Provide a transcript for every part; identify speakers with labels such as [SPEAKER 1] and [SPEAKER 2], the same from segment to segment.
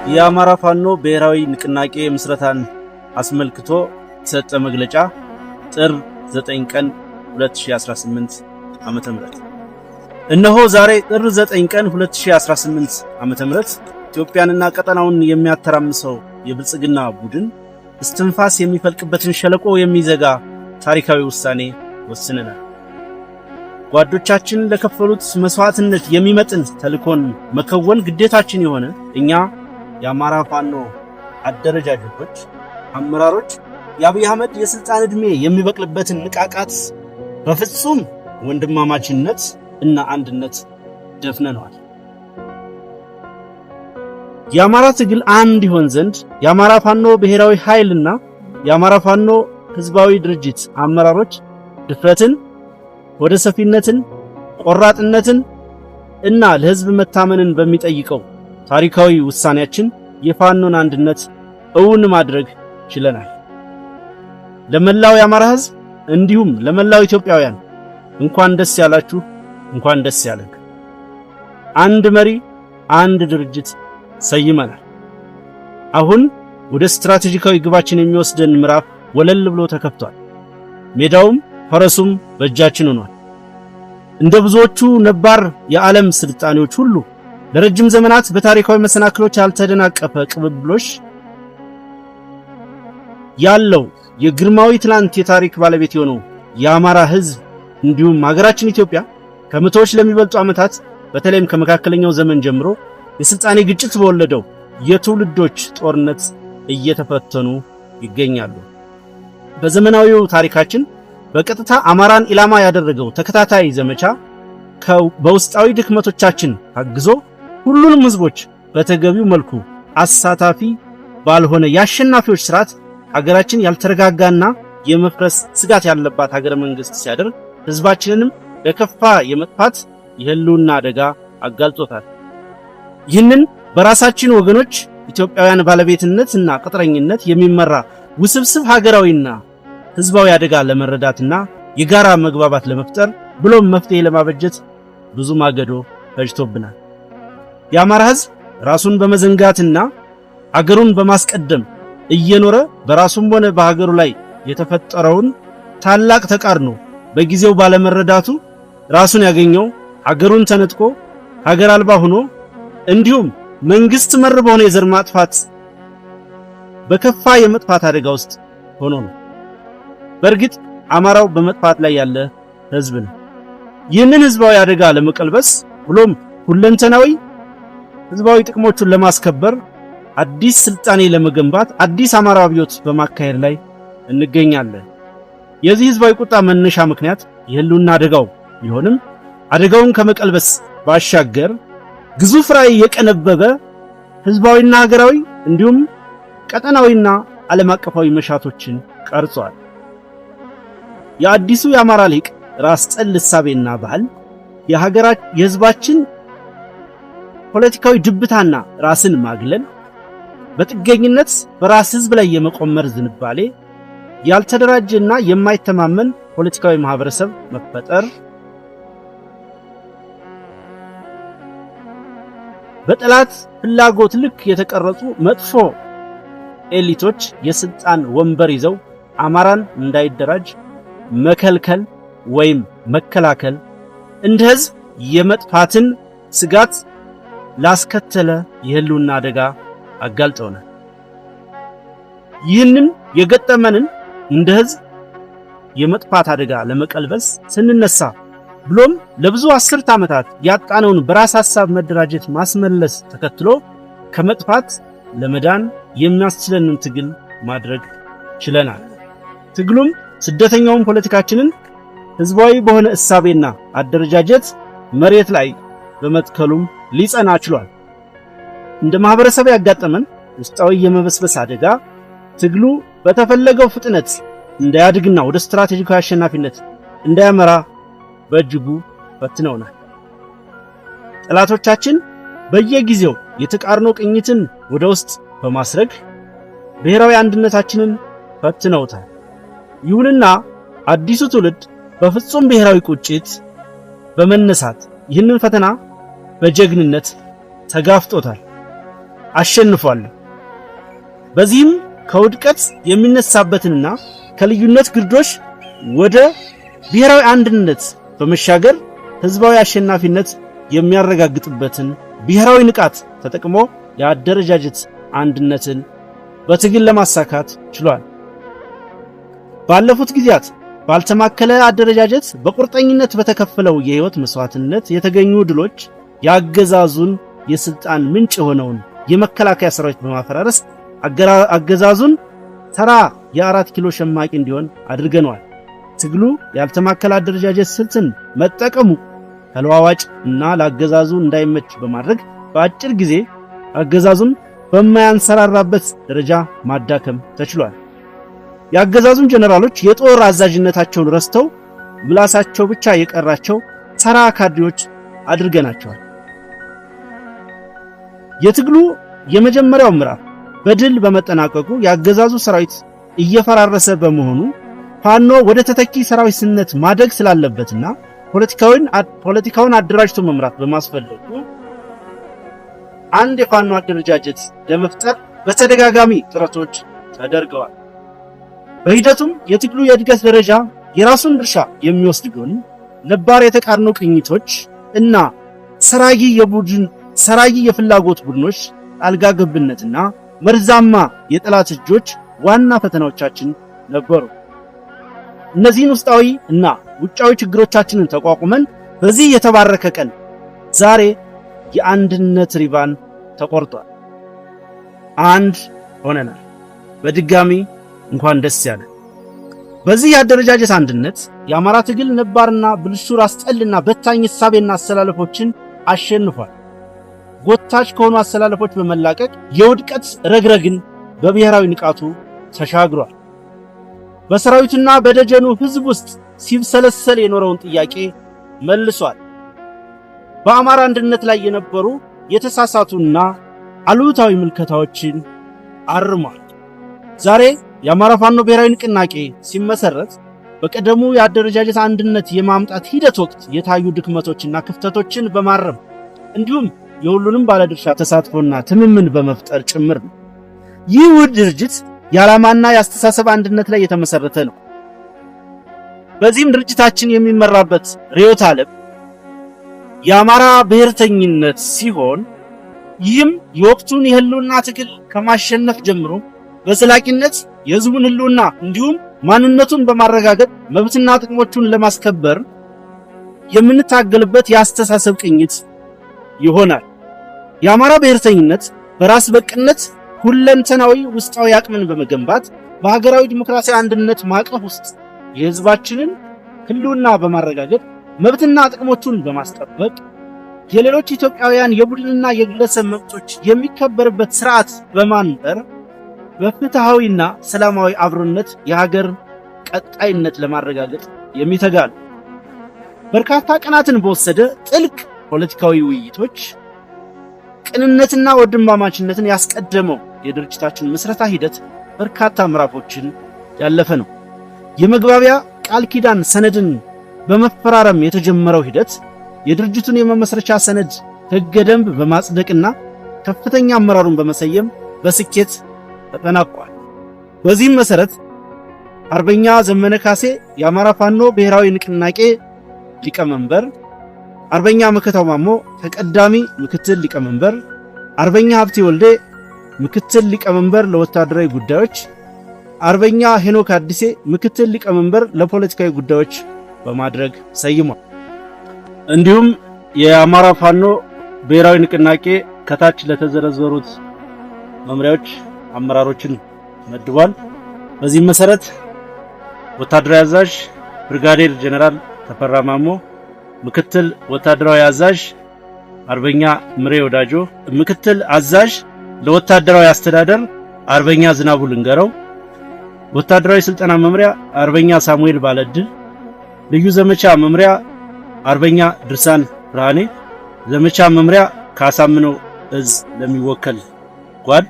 [SPEAKER 1] የአማራ ፋኖ ብሔራዊ ንቅናቄ ምስረታን አስመልክቶ የተሰጠ መግለጫ ጥር 9 ቀን 2018 ዓመተ ምህረት እነሆ ዛሬ ጥር 9 ቀን 2018 ዓመተ ምህረት ኢትዮጵያንና ቀጠናውን የሚያተራምሰው የብልጽግና ቡድን እስትንፋስ የሚፈልቅበትን ሸለቆ የሚዘጋ ታሪካዊ ውሳኔ ወስነናል። ጓዶቻችን ለከፈሉት መስዋዕትነት የሚመጥን ተልኮን መከወን ግዴታችን የሆነ እኛ የአማራ ፋኖ አደረጃጀቶች፣ አመራሮች የአብይ አህመድ የስልጣን ዕድሜ የሚበቅልበትን ንቃቃት በፍጹም ወንድማማችነት እና አንድነት ደፍነነዋል። የአማራ ትግል አንድ ይሆን ዘንድ የአማራ ፋኖ ብሔራዊ ኃይልና የአማራ ፋኖ ህዝባዊ ድርጅት አመራሮች ድፍረትን፣ ወደ ሰፊነትን፣ ቆራጥነትን እና ለህዝብ መታመንን በሚጠይቀው ታሪካዊ ውሳኔያችን የፋኖን አንድነት እውን ማድረግ ችለናል። ለመላው የአማራ ህዝብ እንዲሁም ለመላው ኢትዮጵያውያን እንኳን ደስ ያላችሁ፣ እንኳን ደስ ያለን። አንድ መሪ፣ አንድ ድርጅት ሰይመናል። አሁን ወደ ስትራቴጂካዊ ግባችን የሚወስደን ምዕራፍ ወለል ብሎ ተከፍቷል። ሜዳውም ፈረሱም በእጃችን ሆኗል። እንደ ብዙዎቹ ነባር የዓለም ስልጣኔዎች ሁሉ ለረጅም ዘመናት በታሪካዊ መሰናክሎች ያልተደናቀፈ ቅብብሎሽ ያለው የግርማዊ ትላንት የታሪክ ባለቤት የሆነው የአማራ ህዝብ እንዲሁም ሀገራችን ኢትዮጵያ ከመቶዎች ለሚበልጡ ዓመታት በተለይም ከመካከለኛው ዘመን ጀምሮ የስልጣኔ ግጭት በወለደው የትውልዶች ጦርነት እየተፈተኑ ይገኛሉ። በዘመናዊው ታሪካችን በቀጥታ አማራን ኢላማ ያደረገው ተከታታይ ዘመቻ በውስጣዊ ድክመቶቻችን ታግዞ ሁሉንም ህዝቦች በተገቢው መልኩ አሳታፊ ባልሆነ የአሸናፊዎች ስርዓት ሀገራችን ያልተረጋጋና የመፍረስ ስጋት ያለባት ሀገረ መንግስት ሲያደርግ ህዝባችንንም ለከፋ የመጥፋት የህልውና አደጋ አጋልጦታል። ይህንን በራሳችን ወገኖች ኢትዮጵያውያን ባለቤትነትና ቅጥረኝነት የሚመራ ውስብስብ ሀገራዊና ህዝባዊ አደጋ ለመረዳትና የጋራ መግባባት ለመፍጠር ብሎም መፍትሄ ለማበጀት ብዙ ማገዶ ፈጅቶብናል። የአማራ ህዝብ ራሱን በመዘንጋትና ሀገሩን በማስቀደም እየኖረ በራሱም ሆነ በሀገሩ ላይ የተፈጠረውን ታላቅ ተቃርኖ በጊዜው ባለመረዳቱ ራሱን ያገኘው ሀገሩን ተነጥቆ ሀገር አልባ ሆኖ እንዲሁም መንግስት መር በሆነ የዘር ማጥፋት በከፋ የመጥፋት አደጋ ውስጥ ሆኖ ነው። በእርግጥ አማራው በመጥፋት ላይ ያለ ህዝብ ነው። ይህንን ህዝባዊ አደጋ ለመቀልበስ ብሎም ሁለንተናዊ ህዝባዊ ጥቅሞቹን ለማስከበር አዲስ ስልጣኔ ለመገንባት አዲስ አማራ አብዮት በማካሄድ ላይ እንገኛለን። የዚህ ህዝባዊ ቁጣ መነሻ ምክንያት የህልውና አደጋው ቢሆንም አደጋውን ከመቀልበስ ባሻገር ግዙፍ ራዕይ የቀነበበ ህዝባዊና ሀገራዊ እንዲሁም ቀጠናዊና ዓለም አቀፋዊ መሻቶችን ቀርጿል። የአዲሱ የአማራ ሊቅ ራስ ጠል እሳቤና ባህል የህዝባችን ፖለቲካዊ ድብታና ራስን ማግለል፣ በጥገኝነት በራስ ህዝብ ላይ የመቆመር ዝንባሌ፣ ያልተደራጀና የማይተማመን ፖለቲካዊ ማህበረሰብ መፈጠር፣ በጠላት ፍላጎት ልክ የተቀረጹ መጥፎ ኤሊቶች የስልጣን ወንበር ይዘው አማራን እንዳይደራጅ መከልከል ወይም መከላከል እንደ ህዝብ የመጥፋትን ስጋት ላስከተለ የህልውና አደጋ አጋልጠውናል። ይህንን የገጠመንን እንደ ህዝብ የመጥፋት አደጋ ለመቀልበስ ስንነሳ ብሎም ለብዙ አስርት ዓመታት ያጣነውን በራስ ሐሳብ መደራጀት ማስመለስ ተከትሎ ከመጥፋት ለመዳን የሚያስችለንን ትግል ማድረግ ችለናል። ትግሉም ስደተኛውን ፖለቲካችንን ህዝባዊ በሆነ እሳቤና አደረጃጀት መሬት ላይ በመትከሉም ሊጸና ችሏል። እንደ ማህበረሰብ ያጋጠመን ውስጣዊ የመበስበስ አደጋ ትግሉ በተፈለገው ፍጥነት እንዳያድግና ወደ ስትራቴጂካዊ አሸናፊነት እንዳያመራ በእጅጉ ፈትነውናል። ጠላቶቻችን በየጊዜው የተቃርኖ ቅኝትን ወደ ውስጥ በማስረግ ብሔራዊ አንድነታችንን ፈትነውታል። ይሁንና አዲሱ ትውልድ በፍጹም ብሔራዊ ቁጭት በመነሳት ይህንን ፈተና በጀግንነት ተጋፍጦታል። አሸንፏል። በዚህም ከውድቀት የሚነሳበትንና ከልዩነት ግርዶሽ ወደ ብሔራዊ አንድነት በመሻገር ህዝባዊ አሸናፊነት የሚያረጋግጥበትን ብሔራዊ ንቃት ተጠቅሞ የአደረጃጀት አንድነትን በትግል ለማሳካት ችሏል። ባለፉት ጊዜያት ባልተማከለ አደረጃጀት በቁርጠኝነት በተከፈለው የህይወት መስዋዕትነት የተገኙ ድሎች ያገዛዙን የስልጣን ምንጭ የሆነውን የመከላከያ ሰራዊት በማፈራረስ አገዛዙን ተራ የ4 ኪሎ ሸማቂ እንዲሆን አድርገነዋል። ትግሉ ያልተማከለ አደረጃጀት ስልትን መጠቀሙ ተለዋዋጭ እና ለአገዛዙ እንዳይመች በማድረግ በአጭር ጊዜ አገዛዙን በማያንሰራራበት ደረጃ ማዳከም ተችሏል። የአገዛዙን ጀነራሎች የጦር አዛዥነታቸውን ረስተው ምላሳቸው ብቻ የቀራቸው ተራ ካድሬዎች አድርገናቸዋል። የትግሉ የመጀመሪያው ምዕራፍ በድል በመጠናቀቁ የአገዛዙ ሰራዊት እየፈራረሰ በመሆኑ ፋኖ ወደ ተተኪ ሰራዊትነት ማደግ ስላለበትና ፖለቲካውን አደራጅቶ መምራት በማስፈለጉ አንድ የፋኖ አደረጃጀት ለመፍጠር በተደጋጋሚ ጥረቶች ተደርገዋል። በሂደቱም የትግሉ የእድገት ደረጃ የራሱን ድርሻ የሚወስድ ቢሆን ነባር የተቃርኖ ቅኝቶች እና ሰራጊ የፍላጎት ቡድኖች ጣልቃ ገብነትና መርዛማ የጠላት እጆች ዋና ፈተናዎቻችን ነበሩ። እነዚህን ውስጣዊ እና ውጫዊ ችግሮቻችንን ተቋቁመን በዚህ የተባረከ ቀን ዛሬ የአንድነት ሪባን ተቆርጧል። አንድ ሆነናል። በድጋሚ እንኳን ደስ ያለ። በዚህ የአደረጃጀት አንድነት የአማራ ትግል ነባርና ብልሹ ራስ ጠልና በታኝ ሐሳብና አሰላለፎችን አሸንፏል። ጎታች ከሆኑ አሰላለፎች በመላቀቅ የውድቀት ረግረግን በብሔራዊ ንቃቱ ተሻግሯል። በሰራዊቱና በደጀኑ ህዝብ ውስጥ ሲብሰለሰል የኖረውን ጥያቄ መልሷል። በአማራ አንድነት ላይ የነበሩ የተሳሳቱና አሉታዊ ምልከታዎችን አርሟል። ዛሬ የአማራ ፋኖ ብሔራዊ ንቅናቄ ሲመሰረት በቀደሙ የአደረጃጀት አንድነት የማምጣት ሂደት ወቅት የታዩ ድክመቶችና ክፍተቶችን በማረም እንዲሁም የሁሉንም ባለድርሻ ተሳትፎና ትምምን በመፍጠር ጭምር ነው። ይህ ውህድ ድርጅት የዓላማና የአስተሳሰብ አንድነት ላይ የተመሰረተ ነው። በዚህም ድርጅታችን የሚመራበት ርዕዮተ ዓለም የአማራ ብሔርተኝነት ሲሆን ይህም የወቅቱን የህልውና ትግል ከማሸነፍ ጀምሮ በዘላቂነት የህዝቡን ህልውና እንዲሁም ማንነቱን በማረጋገጥ መብትና ጥቅሞቹን ለማስከበር የምንታገልበት የአስተሳሰብ ቅኝት ይሆናል። የአማራ ብሔርተኝነት በራስ በቅነት ሁለንተናዊ ውስጣዊ አቅምን በመገንባት በሀገራዊ ዲሞክራሲያዊ አንድነት ማዕቀፍ ውስጥ የህዝባችንን ህልውና በማረጋገጥ መብትና ጥቅሞቹን በማስጠበቅ የሌሎች ኢትዮጵያውያን የቡድንና የግለሰብ መብቶች የሚከበርበት ስርዓት በማንበር በፍትሃዊና ሰላማዊ አብሮነት የሀገር ቀጣይነት ለማረጋገጥ የሚተጋ ነው። በርካታ ቀናትን በወሰደ ጥልቅ ፖለቲካዊ ውይይቶች ቅንነትና ወንድማማችነትን ያስቀደመው የድርጅታችን ምስረታ ሂደት በርካታ ምዕራፎችን ያለፈ ነው። የመግባቢያ ቃል ኪዳን ሰነድን በመፈራረም የተጀመረው ሂደት የድርጅቱን የመመስረቻ ሰነድ ህገ ደንብ በማጽደቅና ከፍተኛ አመራሩን በመሰየም በስኬት ተጠናቋል። በዚህም መሰረት አርበኛ ዘመነ ካሴ የአማራ ፋኖ ብሔራዊ ንቅናቄ ሊቀመንበር፣ አርበኛ መከታው ማሞ ተቀዳሚ ምክትል ሊቀመንበር፣ አርበኛ ሀብቴ ወልዴ ምክትል ሊቀመንበር ለወታደራዊ ጉዳዮች፣ አርበኛ ሄኖክ አዲሴ ምክትል ሊቀመንበር ለፖለቲካዊ ጉዳዮች በማድረግ ሰይሟል። እንዲሁም የአማራ ፋኖ ብሔራዊ ንቅናቄ ከታች ለተዘረዘሩት መምሪያዎች አመራሮችን መድቧል። በዚህም መሰረት ወታደራዊ አዛዥ ብርጋዴር ጀነራል ተፈራ ማሞ፣ ምክትል ወታደራዊ አዛዥ አርበኛ ምሬ ወዳጆ፣ ምክትል አዛዥ ለወታደራዊ አስተዳደር አርበኛ ዝናቡ ልንገረው፣ ወታደራዊ ስልጠና መምሪያ አርበኛ ሳሙኤል ባለድል፣ ልዩ ዘመቻ መምሪያ አርበኛ ድርሳን ብርሃኔ፣ ዘመቻ መምሪያ ካሳምነው እዝ ለሚወከል ጓድ፣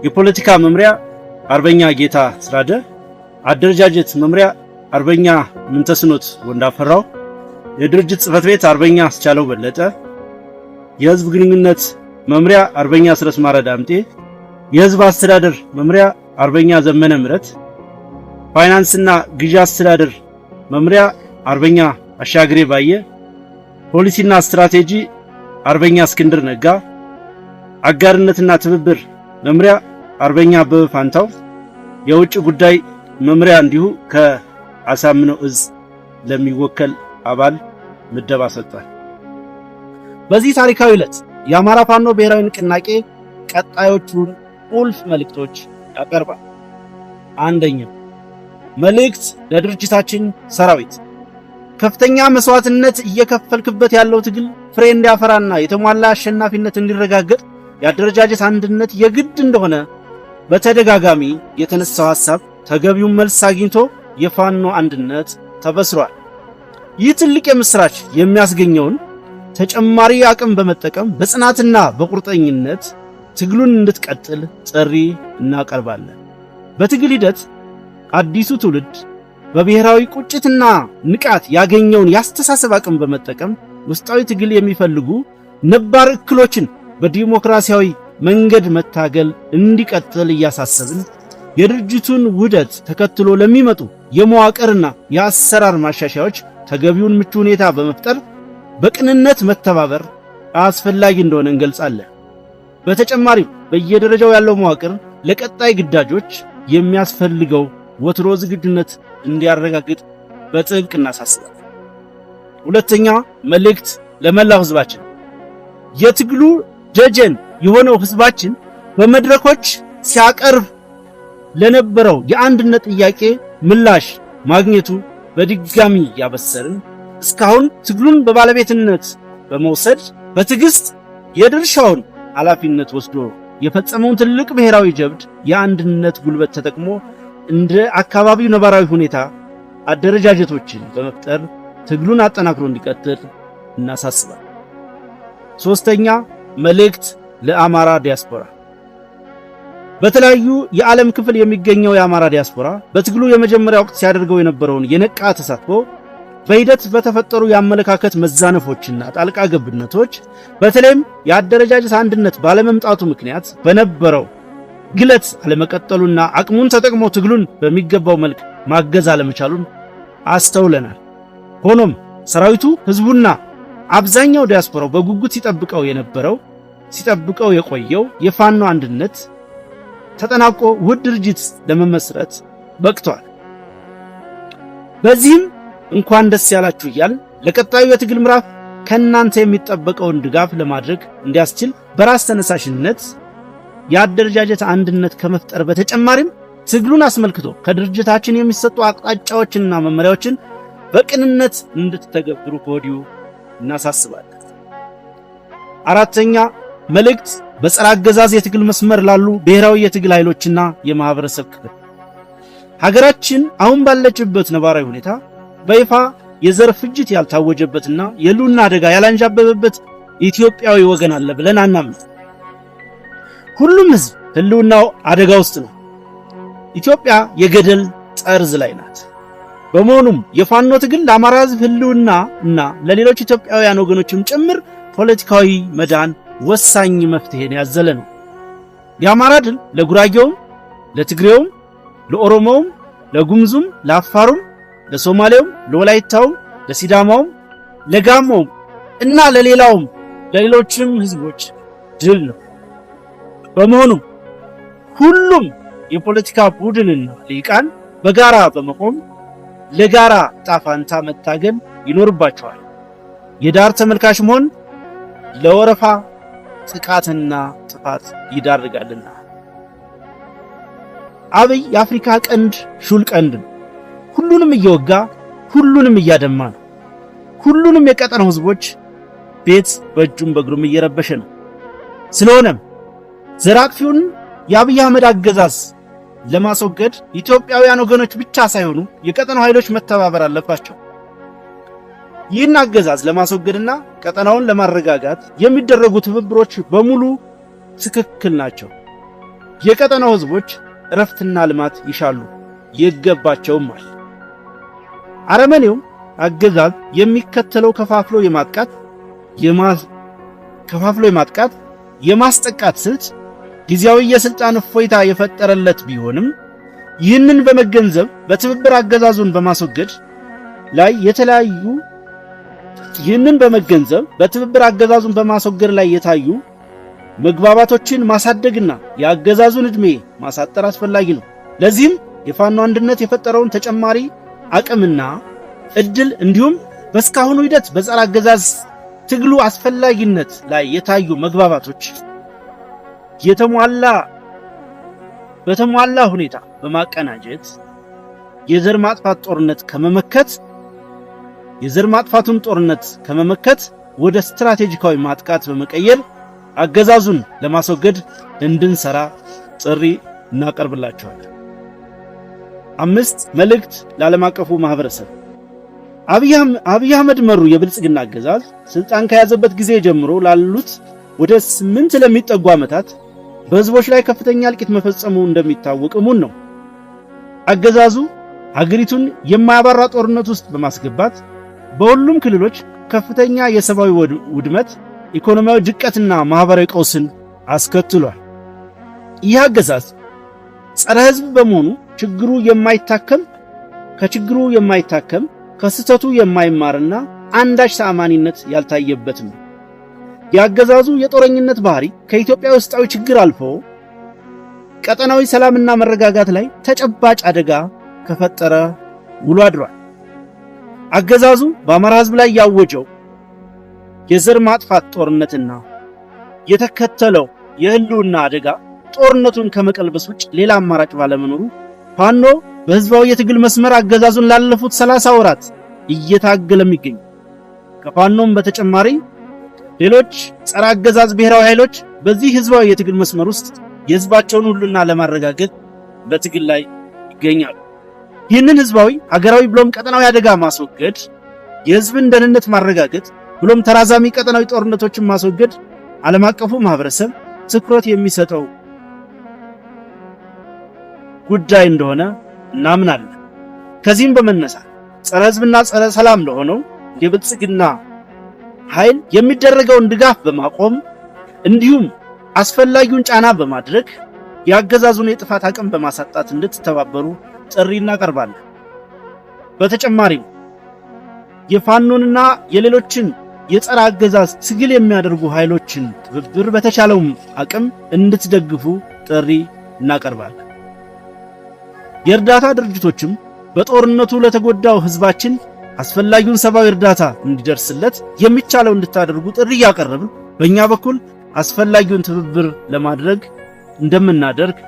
[SPEAKER 1] የፖለቲካ መምሪያ አርበኛ ጌታ ስራደ፣ አደረጃጀት መምሪያ አርበኛ ምንተስኖት ወንዳፈራው፣ የድርጅት ጽህፈት ቤት አርበኛ አስቻለው በለጠ፣ የህዝብ ግንኙነት መምሪያ አርበኛ ስረስ ማረ ዳምጤ፣ የህዝብ አስተዳደር መምሪያ አርበኛ ዘመነ ምረት፣ ፋይናንስና ግዢ አስተዳደር መምሪያ አርበኛ አሻግሬ ባየ፣ ፖሊሲና ስትራቴጂ አርበኛ እስክንድር ነጋ፣ አጋርነትና ትብብር መምሪያ አርበኛ አበበ ፋንታው፣ የውጭ ጉዳይ መምሪያ እንዲሁ ከአሳምነው እዝ ለሚወከል አባል ምደባ ሰጥቷል። በዚህ ታሪካዊ ዕለት የአማራ ፋኖ ብሔራዊ ንቅናቄ ቀጣዮቹን ቁልፍ መልእክቶች ያቀርባል። አንደኛ፣ መልእክት ለድርጅታችን ሰራዊት። ከፍተኛ መስዋዕትነት እየከፈልክበት ያለው ትግል ፍሬ እንዲያፈራና የተሟላ አሸናፊነት እንዲረጋገጥ የአደረጃጀት አንድነት የግድ እንደሆነ በተደጋጋሚ የተነሳው ሐሳብ ተገቢውን መልስ አግኝቶ የፋኖ አንድነት ተበስሯል። ይህ ትልቅ የምስራች የሚያስገኘውን ተጨማሪ አቅም በመጠቀም በጽናትና በቁርጠኝነት ትግሉን እንድትቀጥል ጥሪ እናቀርባለን። በትግል ሂደት አዲሱ ትውልድ በብሔራዊ ቁጭትና ንቃት ያገኘውን ያስተሳሰብ አቅም በመጠቀም ውስጣዊ ትግል የሚፈልጉ ነባር እክሎችን በዲሞክራሲያዊ መንገድ መታገል እንዲቀጥል እያሳሰብን የድርጅቱን ውህደት ተከትሎ ለሚመጡ የመዋቅርና የአሰራር ማሻሻያዎች ተገቢውን ምቹ ሁኔታ በመፍጠር በቅንነት መተባበር አስፈላጊ እንደሆነ እንገልጻለን። በተጨማሪም በየደረጃው ያለው መዋቅር ለቀጣይ ግዳጆች የሚያስፈልገው ወትሮ ዝግጁነት እንዲያረጋግጥ በጥብቅ እናሳስባለን። ሁለተኛ መልእክት ለመላው ህዝባችን። የትግሉ ደጀን የሆነው ህዝባችን በመድረኮች ሲያቀርብ ለነበረው የአንድነት ጥያቄ ምላሽ ማግኘቱ በድጋሚ ያበሰርን፣ እስካሁን ትግሉን በባለቤትነት በመውሰድ በትዕግስት የድርሻውን ኃላፊነት ወስዶ የፈጸመውን ትልቅ ብሔራዊ ጀብድ የአንድነት ጉልበት ተጠቅሞ እንደ አካባቢው ነባራዊ ሁኔታ አደረጃጀቶችን በመፍጠር ትግሉን አጠናክሮ እንዲቀጥል እናሳስባለን። ሶስተኛ መልእክት ለአማራ ዲያስፖራ። በተለያዩ የዓለም ክፍል የሚገኘው የአማራ ዲያስፖራ በትግሉ የመጀመሪያ ወቅት ሲያደርገው የነበረውን የነቃ ተሳትፎ በሂደት በተፈጠሩ የአመለካከት መዛነፎችና ጣልቃ ገብነቶች በተለይም የአደረጃጀት አንድነት ባለመምጣቱ ምክንያት በነበረው ግለት አለመቀጠሉና አቅሙን ተጠቅሞ ትግሉን በሚገባው መልክ ማገዝ አለመቻሉን አስተውለናል። ሆኖም ሰራዊቱ፣ ህዝቡና አብዛኛው ዲያስፖራው በጉጉት ሲጠብቀው የቆየው የፋኖ አንድነት ተጠናቆ ውህድ ድርጅት ለመመስረት በቅቷል። በዚህም እንኳን ደስ ያላችሁ እያል ለቀጣዩ የትግል ምዕራፍ ከናንተ የሚጠበቀውን ድጋፍ ለማድረግ እንዲያስችል በራስ ተነሳሽነት የአደረጃጀት አንድነት ከመፍጠር በተጨማሪም ትግሉን አስመልክቶ ከድርጅታችን የሚሰጡ አቅጣጫዎችንና መመሪያዎችን በቅንነት እንድትተገብሩ ከወዲሁ እናሳስባለን። አራተኛ መልእክት በጸረ አገዛዝ የትግል መስመር ላሉ ብሔራዊ የትግል ኃይሎችና የማህበረሰብ ክፍል። ሀገራችን አሁን ባለችበት ነባራዊ ሁኔታ በይፋ የዘር ፍጅት ያልታወጀበትና የህልውና አደጋ ያላንዣበበበት ኢትዮጵያዊ ወገን አለ ብለን አናምንም። ሁሉም ህዝብ ህልውናው አደጋ ውስጥ ነው። ኢትዮጵያ የገደል ጠርዝ ላይ ናት። በመሆኑም የፋኖ ትግል ለአማራ ህዝብ ህልውና እና ለሌሎች ኢትዮጵያውያን ወገኖችም ጭምር ፖለቲካዊ መዳን ወሳኝ መፍትሄን ያዘለ ነው። የአማራ ድል ለጉራጌውም፣ ለትግሬውም፣ ለኦሮሞውም፣ ለጉምዙም፣ ለአፋሩም፣ ለሶማሌውም፣ ለወላይታውም፣ ለሲዳማውም፣ ለጋሞውም እና ለሌሎችም ህዝቦች ድል ነው። በመሆኑም ሁሉም የፖለቲካ ቡድንና ሊቃን በጋራ በመቆም ለጋራ ጣፋንታ መታገል ይኖርባቸዋል። የዳር ተመልካች መሆን ለወረፋ ጥቃትና ጥፋት ይዳርጋልና። አብይ የአፍሪካ ቀንድ ሹል ቀንድ ነው። ሁሉንም እየወጋ ሁሉንም እያደማ ነው። ሁሉንም የቀጠናው ህዝቦች ቤት በእጁም በእግሩም እየረበሸ ነው። ስለሆነም ዘራፊውን የአብይ አህመድ አገዛዝ ለማስወገድ ኢትዮጵያውያን ወገኖች ብቻ ሳይሆኑ የቀጠናው ኃይሎች መተባበር አለባቸው። ይህን አገዛዝ ለማስወገድና ቀጠናውን ለማረጋጋት የሚደረጉ ትብብሮች በሙሉ ትክክል ናቸው። የቀጠናው ህዝቦች እረፍትና ልማት ይሻሉ ይገባቸውማል። አረመኔው አገዛዝ የሚከተለው ከፋፍሎ የማጥቃት የማስጠቃት ስልት ጊዜያዊ የስልጣን እፎይታ የፈጠረለት ቢሆንም ይህንን በመገንዘብ በትብብር አገዛዙን በማስወገድ ላይ የታዩ መግባባቶችን ማሳደግና የአገዛዙን ዕድሜ ማሳጠር አስፈላጊ ነው። ለዚህም የፋኖ አንድነት የፈጠረውን ተጨማሪ አቅምና እድል እንዲሁም በስካሁኑ ሂደት በጸረ አገዛዝ ትግሉ አስፈላጊነት ላይ የታዩ መግባባቶች በተሟላ ሁኔታ በማቀናጀት የዘር ማጥፋቱን ጦርነት ከመመከት ወደ ስትራቴጂካዊ ማጥቃት በመቀየር አገዛዙን ለማስወገድ እንድንሰራ ጥሪ እናቀርብላችኋለን። 5 መልእክት ለዓለም አቀፉ ማህበረሰብ። አብይ አህመድ መሩ የብልጽግና አገዛዝ ስልጣን ከያዘበት ጊዜ ጀምሮ ላሉት ወደ 8 ለሚጠጉ ዓመታት በህዝቦች ላይ ከፍተኛ እልቂት መፈጸሙ እንደሚታወቅ እሙን ነው። አገዛዙ ሀገሪቱን የማያባራ ጦርነት ውስጥ በማስገባት በሁሉም ክልሎች ከፍተኛ የሰብአዊ ውድመት፣ ኢኮኖሚያዊ ድቀትና ማህበራዊ ቀውስን አስከትሏል። ይህ አገዛዝ ጸረ ህዝብ በመሆኑ ከችግሩ የማይታከም ከስህተቱ የማይማርና አንዳች ተአማኒነት ያልታየበት ነው። የአገዛዙ የጦረኝነት ባህሪ ከኢትዮጵያ ውስጣዊ ችግር አልፎ ቀጠናዊ ሰላምና መረጋጋት ላይ ተጨባጭ አደጋ ከፈጠረ ውሎ አድሯል። አገዛዙ በአማራ ህዝብ ላይ ያወጀው የዘር ማጥፋት ጦርነትና የተከተለው የህልውና አደጋ ጦርነቱን ከመቀልበስ ውጭ ሌላ አማራጭ ባለመኖሩ ፋኖ በህዝባዊ የትግል መስመር አገዛዙን ላለፉት 30 ወራት እየታገለም ይገኛል። ከፋኖም በተጨማሪ ሌሎች ጸረ አገዛዝ ብሔራዊ ኃይሎች በዚህ ህዝባዊ የትግል መስመር ውስጥ የህዝባቸውን ሁሉና ለማረጋገጥ በትግል ላይ ይገኛሉ። ይህንን ህዝባዊ ሀገራዊ ብሎም ቀጠናዊ አደጋ ማስወገድ፣ የህዝብን ደህንነት ማረጋገጥ ብሎም ተራዛሚ ቀጠናዊ ጦርነቶችን ማስወገድ ዓለም አቀፉ ማህበረሰብ ትኩረት የሚሰጠው ጉዳይ እንደሆነ እናምናለን። ከዚህም በመነሳት ጸረ ህዝብና ጸረ ሰላም ለሆነው የብልጽግና ኃይል የሚደረገውን ድጋፍ በማቆም እንዲሁም አስፈላጊውን ጫና በማድረግ የአገዛዙን የጥፋት አቅም በማሳጣት እንድትተባበሩ ጥሪ እናቀርባለን። በተጨማሪም የፋኖንና የሌሎችን የጸረ አገዛዝ ትግል የሚያደርጉ ኃይሎችን ትብብር በተቻለው አቅም እንድትደግፉ ጥሪ እናቀርባለን። የእርዳታ ድርጅቶችም በጦርነቱ ለተጎዳው ህዝባችን አስፈላጊውን ሰብአዊ እርዳታ እንዲደርስለት የሚቻለው እንድታደርጉ ጥሪ እያቀረብን በእኛ በኩል አስፈላጊውን ትብብር ለማድረግ እንደምናደርግ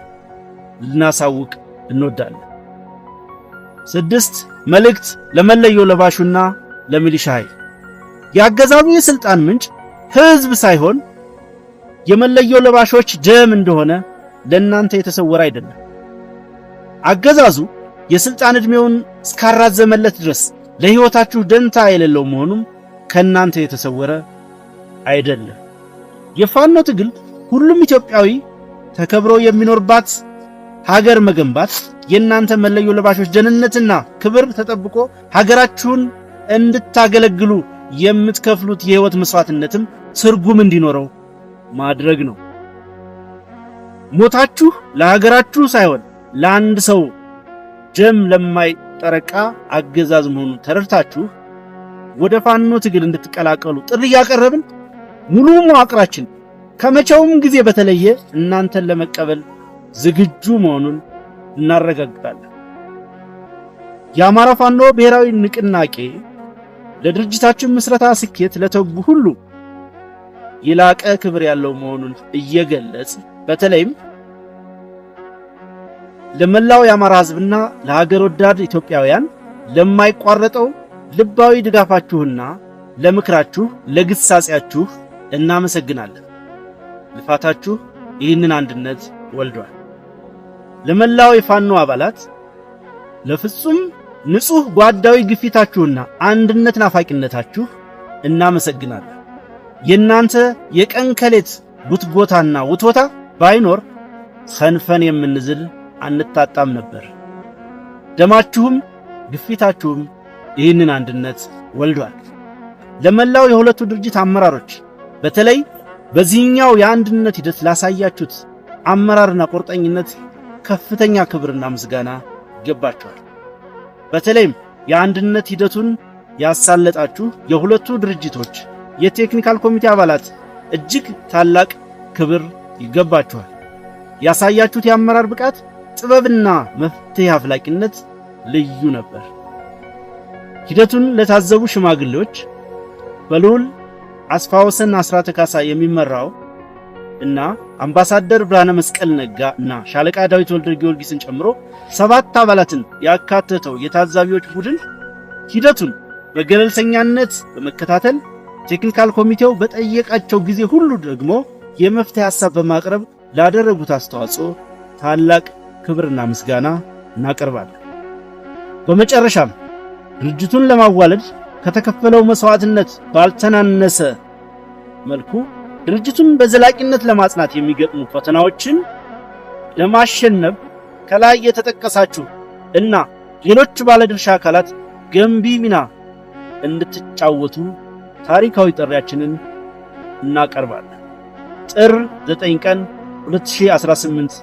[SPEAKER 1] ልናሳውቅ እንወዳለን። 6 መልእክት ለመለዮ ለባሹና ለሚሊሻ ኃይል። የአገዛዙ የስልጣን ምንጭ ህዝብ ሳይሆን የመለዮ ለባሾች ደም እንደሆነ ለእናንተ የተሰወረ አይደለም። አገዛዙ የስልጣን ዕድሜውን እስካራዘመለት ድረስ ለህይወታችሁ ደንታ የሌለው መሆኑም ከናንተ የተሰወረ አይደለም። የፋኖ ትግል ሁሉም ኢትዮጵያዊ ተከብሮ የሚኖርባት ሀገር መገንባት የናንተ መለዮ ለባሾች ደህንነትና ክብር ተጠብቆ ሀገራችሁን እንድታገለግሉ የምትከፍሉት የህይወት መስዋዕትነትም ትርጉም እንዲኖረው ማድረግ ነው። ሞታችሁ ለሀገራችሁ ሳይሆን ለአንድ ሰው ደም ለማይጠረቃ አገዛዝ መሆኑን ተረድታችሁ ወደ ፋኖ ትግል እንድትቀላቀሉ ጥሪ ያቀረብን ሙሉ መዋቅራችን ከመቼውም ጊዜ በተለየ እናንተን ለመቀበል ዝግጁ መሆኑን እናረጋግጣለን። የአማራ ፋኖ ብሔራዊ ንቅናቄ ለድርጅታችን ምስረታ ስኬት ለተጉ ሁሉ የላቀ ክብር ያለው መሆኑን እየገለጽ በተለይም ለመላው የአማራ ህዝብና ለሀገር ወዳድ ኢትዮጵያውያን ለማይቋረጠው ልባዊ ድጋፋችሁና ለምክራችሁ ለግሳጼያችሁ እናመሰግናለን። ልፋታችሁ ይህንን አንድነት ወልዷል። ለመላው የፋኖ አባላት ለፍጹም ንጹህ ጓዳዊ ግፊታችሁና አንድነት ናፋቂነታችሁ እናመሰግናለን። የናንተ የቀን ከሌት ጉትጎታና ውትወታ ባይኖር ሰንፈን የምንዝል አንታጣም ነበር። ደማችሁም ግፊታችሁም ይህንን አንድነት ወልዷል። ለመላው የሁለቱ ድርጅት አመራሮች በተለይ በዚህኛው የአንድነት ሂደት ላሳያችሁት አመራርና ቁርጠኝነት ከፍተኛ ክብርና ምስጋና ይገባችኋል። በተለይም የአንድነት ሂደቱን ያሳለጣችሁ የሁለቱ ድርጅቶች የቴክኒካል ኮሚቴ አባላት እጅግ ታላቅ ክብር ይገባችኋል። ያሳያችሁት የአመራር ብቃት፣ ጥበብና መፍትሄ አፍላቂነት ልዩ ነበር። ሂደቱን ለታዘቡ ሽማግሌዎች በልዑል አስፋወሰን አስራተ ካሳ የሚመራው እና አምባሳደር ብርሃነ መስቀል ነጋ እና ሻለቃ ዳዊት ወልደ ጊዮርጊስን ጨምሮ 7 አባላትን ያካተተው የታዛቢዎች ቡድን ሂደቱን በገለልተኛነት በመከታተል ቴክኒካል ኮሚቴው በጠየቃቸው ጊዜ ሁሉ ደግሞ የመፍትሄ ሐሳብ በማቅረብ ላደረጉት አስተዋጽኦ ታላቅ ክብርና ምስጋና እናቀርባለን። በመጨረሻም ድርጅቱን ለማዋለድ ከተከፈለው መስዋዕትነት ባልተናነሰ መልኩ ድርጅቱን በዘላቂነት ለማጽናት የሚገጥሙ ፈተናዎችን ለማሸነፍ ከላይ የተጠቀሳችሁ እና ሌሎች ባለድርሻ አካላት ገንቢ ሚና እንድትጫወቱ ታሪካዊ ጥሪያችንን እናቀርባለን። ጥር 9 ቀን 2018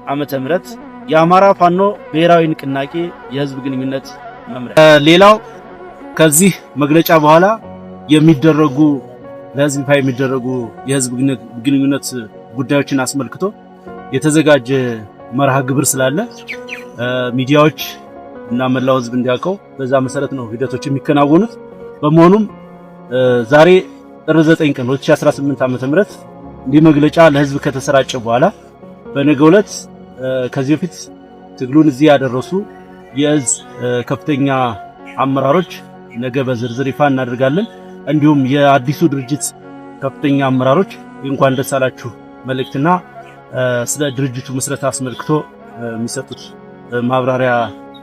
[SPEAKER 1] ዓመተ ምህረት የአማራ ፋኖ ብሔራዊ ንቅናቄ የህዝብ ግንኙነት መምሪያ። ሌላው ከዚህ መግለጫ በኋላ የሚደረጉ ለህዝብ ይፋ የሚደረጉ የህዝብ ግንኙነት ጉዳዮችን አስመልክቶ የተዘጋጀ መርሃ ግብር ስላለ ሚዲያዎች እና መላው ህዝብ እንዲያውቀው በዛ መሰረት ነው ሂደቶች የሚከናወኑት። በመሆኑም ዛሬ ጥር 9 ቀን 2018 ዓመተ ምህረት እንዲህ መግለጫ ለህዝብ ከተሰራጨ በኋላ በነገው ዕለት ከዚህ በፊት ትግሉን እዚህ ያደረሱ የእዝ ከፍተኛ አመራሮች ነገ በዝርዝር ይፋ እናደርጋለን። እንዲሁም የአዲሱ ድርጅት ከፍተኛ አመራሮች እንኳን ደስ አላችሁ መልእክትና ስለ ድርጅቱ መስረት አስመልክቶ የሚሰጡት ማብራሪያ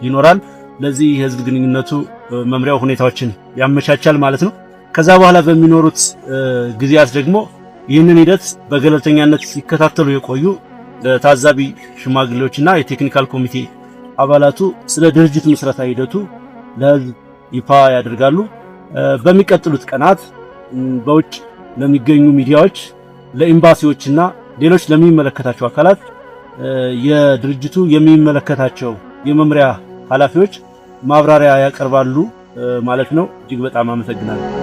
[SPEAKER 1] ይኖራል። ለዚህ የህዝብ ግንኙነቱ መምሪያው ሁኔታዎችን ያመቻቻል ማለት ነው። ከዛ በኋላ በሚኖሩት ጊዜያት ደግሞ ይህንን ሂደት በገለልተኛነት ሲከታተሉ የቆዩ ታዛቢ ሽማግሌዎችና የቴክኒካል ኮሚቴ አባላቱ ስለ ድርጅት መስረታ ሂደቱ ለህዝብ ይፋ ያደርጋሉ። በሚቀጥሉት ቀናት በውጭ ለሚገኙ ሚዲያዎች፣ ለኤምባሲዎችና ሌሎች ለሚመለከታቸው አካላት የድርጅቱ የሚመለከታቸው የመምሪያ ኃላፊዎች ማብራሪያ ያቀርባሉ ማለት ነው። እጅግ በጣም አመሰግናለሁ።